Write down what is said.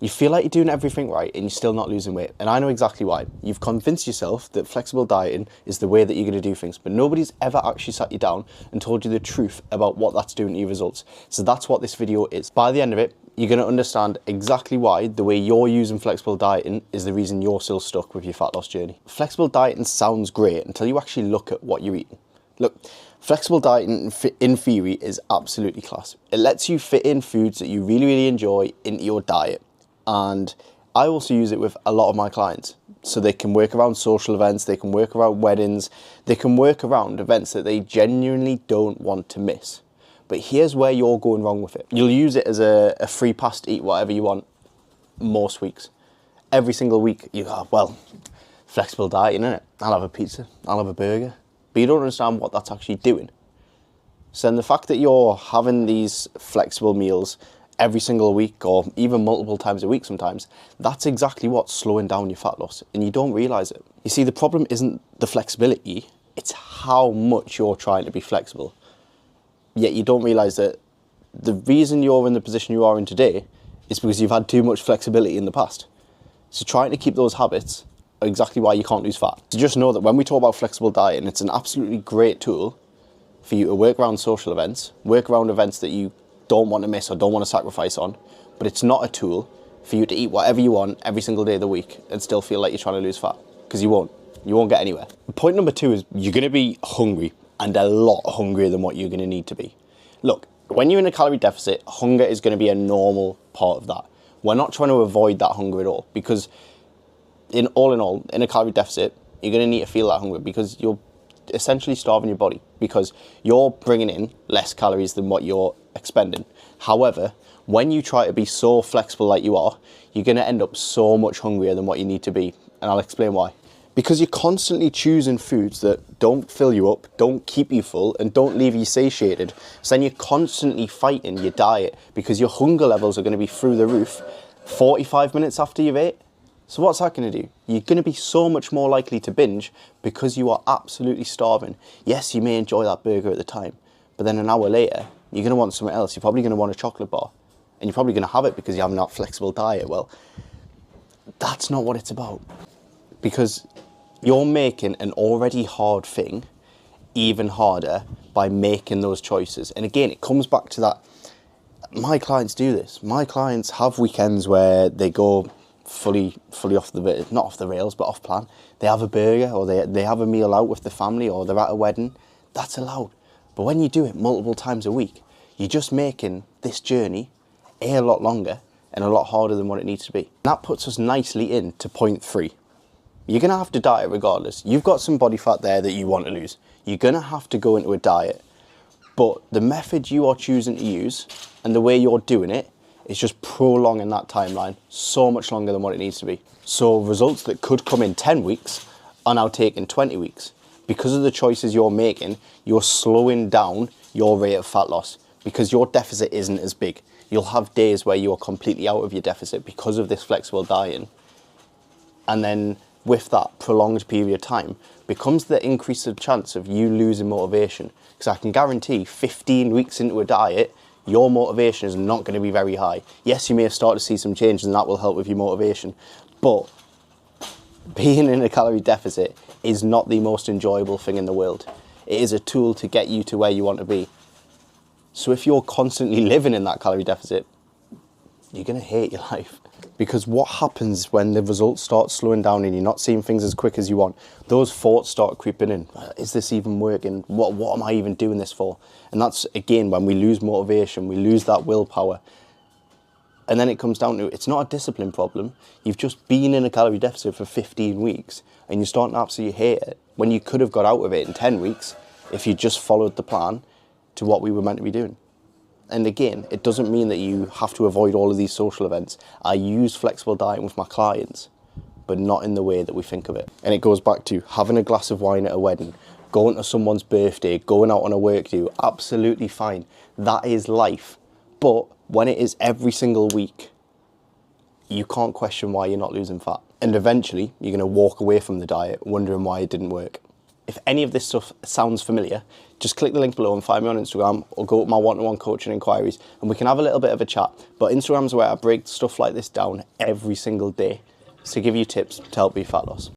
You feel like you're doing everything right and you're still not losing weight. And I know exactly why. You've convinced yourself that flexible dieting is the way that you're going to do things, but nobody's ever actually sat you down and told you the truth about what that's doing to your results. So that's what this video is. By the end of it, you're going to understand exactly why the way you're using flexible dieting is the reason you're still stuck with your fat loss journey. Flexible dieting sounds great until you actually look at what you're eating. Look, flexible dieting in theory is absolutely class. It lets you fit in foods that you really, really enjoy into your diet. And I also use it with a lot of my clients. So they can work around social events, they can work around weddings, they can work around events that they genuinely don't want to miss. But here's where you're going wrong with it. You'll use it as a free pass to eat whatever you want most weeks. Every single week you go, well, flexible dieting, innit? I'll have a pizza, I'll have a burger. But you don't understand what that's actually doing. So then the fact that you're having these flexible meals every single week or even multiple times a week sometimes, that's exactly what's slowing down your fat loss and you don't realise it. You see, the problem isn't the flexibility, it's how much you're trying to be flexible. Yet you don't realise that the reason you're in the position you are in today is because you've had too much flexibility in the past. So trying to keep those habits are exactly why you can't lose fat. So just know that when we talk about flexible dieting, it's an absolutely great tool for you to work around social events, work around events that you don't want to miss or don't want to sacrifice on, but it's not a tool for you to eat whatever you want every single day of the week and still feel like you're trying to lose fat, because you won't get anywhere. Point number 2 is you're going to be hungry, and a lot hungrier than what you're going to need to be. Look, when you're in a calorie deficit, hunger is going to be a normal part of that. We're not trying to avoid that hunger at all, because in all, in a calorie deficit, you're going to need to feel that hunger because you're essentially starving your body, because you're bringing in less calories than what you're expending. However, when you try to be so flexible like you are, you're going to end up so much hungrier than what you need to be, and I'll explain why. Because you're constantly choosing foods that don't fill you up, don't keep you full, and don't leave you satiated. So then you're constantly fighting your diet because your hunger levels are going to be through the roof 45 minutes after you've ate. So what's that going to do? You're going to be so much more likely to binge because you are absolutely starving. Yes, you may enjoy that burger at the time, but then an hour later, you're going to want something else. You're probably going to want a chocolate bar, and you're probably going to have it because you're having that flexible diet. Well, that's not what it's about, because you're making an already hard thing even harder by making those choices. And again, it comes back to that. My clients do this. My clients have weekends where they go fully off the, not off the rails, but off plan. They have a burger, or they have a meal out with the family, or they're at a wedding. That's allowed. But when you do it multiple times a week, you're just making this journey a lot longer and a lot harder than what it needs to be. That puts us nicely into point 3. You're going to have to diet regardless. You've got some body fat there that you want to lose. You're going to have to go into a diet. But the method you are choosing to use and the way you're doing it is just prolonging that timeline so much longer than what it needs to be. So results that could come in 10 weeks are now taking 20 weeks. Because of the choices you're making, you're slowing down your rate of fat loss because your deficit isn't as big. You'll have days where you're completely out of your deficit because of this flexible dieting. And then with that prolonged period of time becomes the increased chance of you losing motivation. Because I can guarantee 15 weeks into a diet, your motivation is not going to be very high. Yes, you may have started to see some changes and that will help with your motivation, but being in a calorie deficit is not the most enjoyable thing in the world. It is a tool to get you to where you want to be. So if you're constantly living in that calorie deficit, you're going to hate your life. Because what happens when the results start slowing down and you're not seeing things as quick as you want? Those thoughts start creeping in. Is this even working? What am I even doing this for? And that's, again, when we lose motivation, we lose that willpower. And then it comes down to, it's not a discipline problem. You've just been in a calorie deficit for 15 weeks and you're starting to absolutely hate it when you could have got out of it in 10 weeks if you just followed the plan to what we were meant to be doing. And again, it doesn't mean that you have to avoid all of these social events. I use flexible dieting with my clients, but not in the way that we think of it. And it goes back to having a glass of wine at a wedding, going to someone's birthday, going out on a work do, absolutely fine. That is life. But when it is every single week, you can't question why you're not losing fat. And eventually, you're going to walk away from the diet wondering why it didn't work. if any of this stuff sounds familiar, just click the link below and find me on Instagram, or go to my one-to-one coaching inquiries and we can have a little bit of a chat. But Instagram's where I break stuff like this down every single day to give you tips to help you fat loss.